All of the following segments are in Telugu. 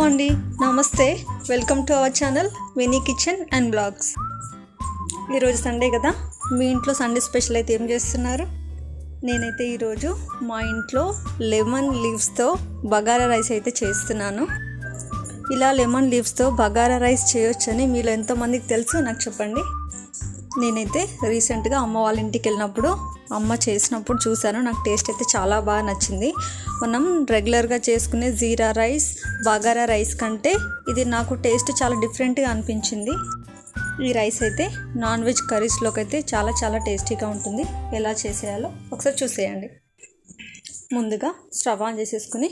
అండి, నమస్తే. Welcome to our channel Vini kitchen and blogs. ఈరోజు సండే కదా, మీ ఇంట్లో సండే స్పెషల్ అయితే ఏం చేస్తున్నారు? నేనైతే ఈరోజు మా ఇంట్లో లెమన్ లీవ్స్తో బగారా రైస్ అయితే చేస్తున్నాను. ఇలా లెమన్ లీవ్స్తో బగారా రైస్ చేయొచ్చని మీలో ఎంతమందికి తెలుసు నాకు చెప్పండి. నేనైతే రీసెంట్గా అమ్మ వాళ్ళ ఇంటికి వెళ్ళినప్పుడు అమ్మ చేసినప్పుడు చూశాను. నాకు టేస్ట్ అయితే చాలా బాగా నచ్చింది. మనం రెగ్యులర్గా చేసుకునే జీరా రైస్, బగారా రైస్ కంటే ఇది నాకు టేస్ట్ చాలా డిఫరెంట్గా అనిపించింది. ఈ రైస్ అయితే నాన్ వెజ్ కర్రీస్లోకి అయితే చాలా టేస్టీగా ఉంటుంది. ఎలా చేసేయాలో ఒకసారి చూసేయండి. ముందుగా స్టవ్ ఆన్ చేసేసుకుని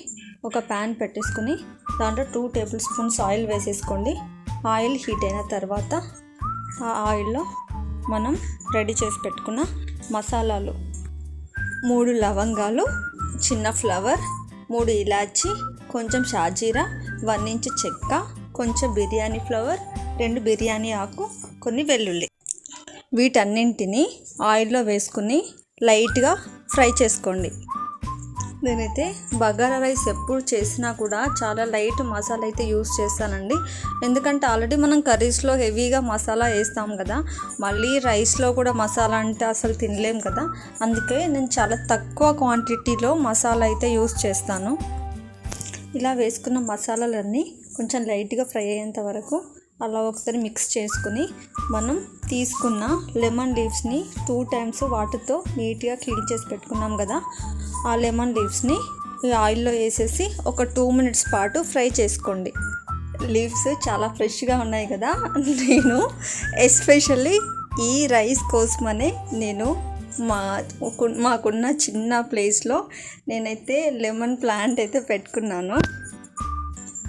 ఒక ప్యాన్ పెట్టేసుకుని దాంట్లో 2 టేబుల్ స్పూన్స్ ఆయిల్ వేసేసుకోండి. ఆయిల్ హీట్ అయిన తర్వాత ఆ ఆయిల్లో మనం రెడీ చేసి పెట్టుకున్న మసాలాలు 3 లవంగాలు, చిన్న ఫ్లవర్, 3 ఇలాచి, కొంచెం షాజీరా, 1 ఇంచ్ చెక్క, కొంచెం బిర్యానీ ఫ్లవర్, 2 బిర్యానీ ఆకు, కొన్ని వెల్లుల్లి, వీటన్నింటినీ ఆయిల్లో వేసుకుని లైట్గా ఫ్రై చేసుకోండి. నేనైతే బగారా రైస్ ఎప్పుడు చేసినా కూడా చాలా లైట్ మసాలా అయితే యూస్ చేస్తానండి. ఎందుకంటే ఆల్రెడీ మనం కర్రీస్లో హెవీగా మసాలా వేస్తాం కదా, మళ్ళీ రైస్లో కూడా మసాలా అంటే అసలు తినలేం కదా. అందుకే నేను చాలా తక్కువ క్వాంటిటీలో మసాలా అయితే యూస్ చేస్తాను. ఇలా వేసుకున్న మసాలాలన్నీ కొంచెం లైట్గా ఫ్రై అయ్యేంత వరకు అలా ఒకసారి మిక్స్ చేసుకుని మనం తీసుకున్న లెమన్ లీవ్స్ని 2 టైమ్స్ వాటర్తో నీట్గా క్లీన్ చేసి పెట్టుకున్నాం కదా, ఆ లెమన్ లీవ్స్ని ఈ ఆయిల్లో వేసేసి ఒక 2 మినిట్స్ పాటు ఫ్రై చేసుకోండి. లీవ్స్ చాలా ఫ్రెష్గా ఉన్నాయి కదా, నేను ఎస్పెషల్లీ ఈ రైస్ కోసమనే నేను మాకున్న చిన్న ప్లేస్లో నేనైతే లెమన్ ప్లాంట్ అయితే పెట్టుకున్నాను.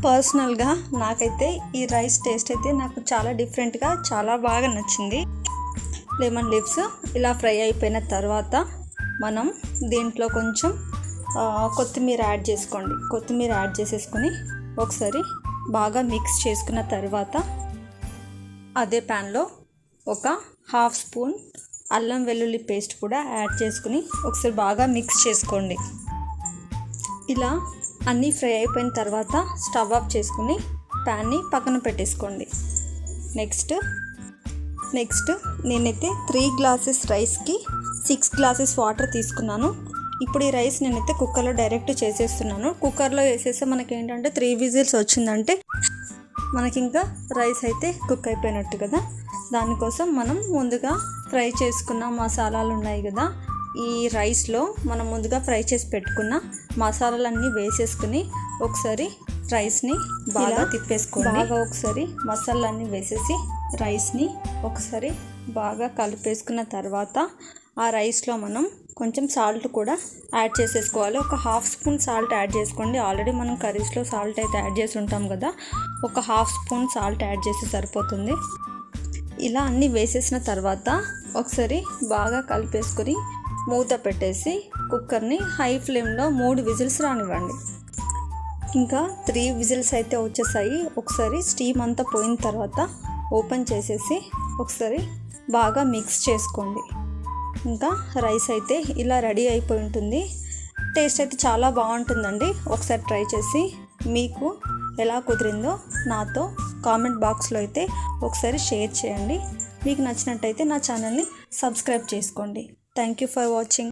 పర్సనల్గా నాకైతే ఈ రైస్ టేస్ట్ అయితే నాకు చాలా డిఫరెంట్గా చాలా బాగా నచ్చింది. లెమన్ లీవ్స్ ఇలా ఫ్రై అయిపోయిన తర్వాత మనం దీంట్లో కొంచెం కొత్తిమీర యాడ్ చేసుకోండి. కొత్తిమీర యాడ్ చేసేసుకుని ఒకసారి బాగా మిక్స్ చేసుకున్న తర్వాత అదే ప్యాన్లో ఒక 1/2 స్పూన్ అల్లం వెల్లుల్లి పేస్ట్ కూడా యాడ్ చేసుకుని ఒకసారి బాగా మిక్స్ చేసుకోండి. ఇలా అన్నీ ఫ్రై అయిపోయిన తర్వాత స్టవ్ ఆఫ్ చేసుకుని ప్యాన్ని పక్కన పెట్టేసుకోండి. నెక్స్ట్ నేనైతే 3 గ్లాసెస్ రైస్కి 6 గ్లాసెస్ వాటర్ తీసుకున్నాను. ఇప్పుడు ఈ రైస్ నేనైతే కుక్కర్లో డైరెక్ట్ చేసేస్తున్నాను. కుక్కర్లో వేసేస్తే మనకి ఏంటంటే 3 విజిల్స్ వచ్చిందంటే మనకి ఇంకా రైస్ అయితే కుక్ అయిపోయినట్టు కదా. దానికోసం మనం ముందుగా ఫ్రై చేసుకున్న మసాలాలు ఉన్నాయి కదా, ఈ రైస్లో మనం ముందుగా ఫ్రై చేసి పెట్టుకున్న మసాలాలన్నీ వేసేసుకుని ఒకసారి రైస్ని బాగా తిప్పేసుకోండి. బాగా ఒకసారి మసాలాలన్నీ వేసేసి రైస్ని ఒకసారి బాగా కలిపేసుకున్న తర్వాత ఆ రైస్లో మనం కొంచెం సాల్ట్ కూడా యాడ్ చేసేసుకోవాలి. ఒక 1/2 స్పూన్ సాల్ట్ యాడ్ చేసుకోండి. ఆల్రెడీ మనం కర్రీస్లో సాల్ట్ అయితే యాడ్ చేసి ఉంటాం కదా, ఒక 1/2 స్పూన్ సాల్ట్ యాడ్ చేసి సరిపోతుంది. ఇలా అన్నీ వేసేసిన తర్వాత ఒకసారి బాగా కలిపేసుకొని మూత పెట్టేసి కుక్కర్ని హై ఫ్లేమ్లో 3 విజిల్స్ రానివ్వండి. ఇంకా 3 విజిల్స్ అయితే వచ్చేసాయి. ఒకసారి స్టీమ్ అంతా పోయిన తర్వాత ఓపెన్ చేసేసి ఒకసారి బాగా మిక్స్ చేసుకోండి. ఇంకా రైస్ అయితే ఇలా రెడీ అయిపోయి ఉంటుంది. టేస్ట్ అయితే చాలా బాగుంటుందండి. ఒకసారి ట్రై చేసి మీకు ఎలా కుదిరిందో నాతో కామెంట్ బాక్స్లో అయితే ఒకసారి షేర్ చేయండి. మీకు నచ్చినట్టయితే నా ఛానల్ని సబ్స్క్రైబ్ చేసుకోండి. Thank you for watching.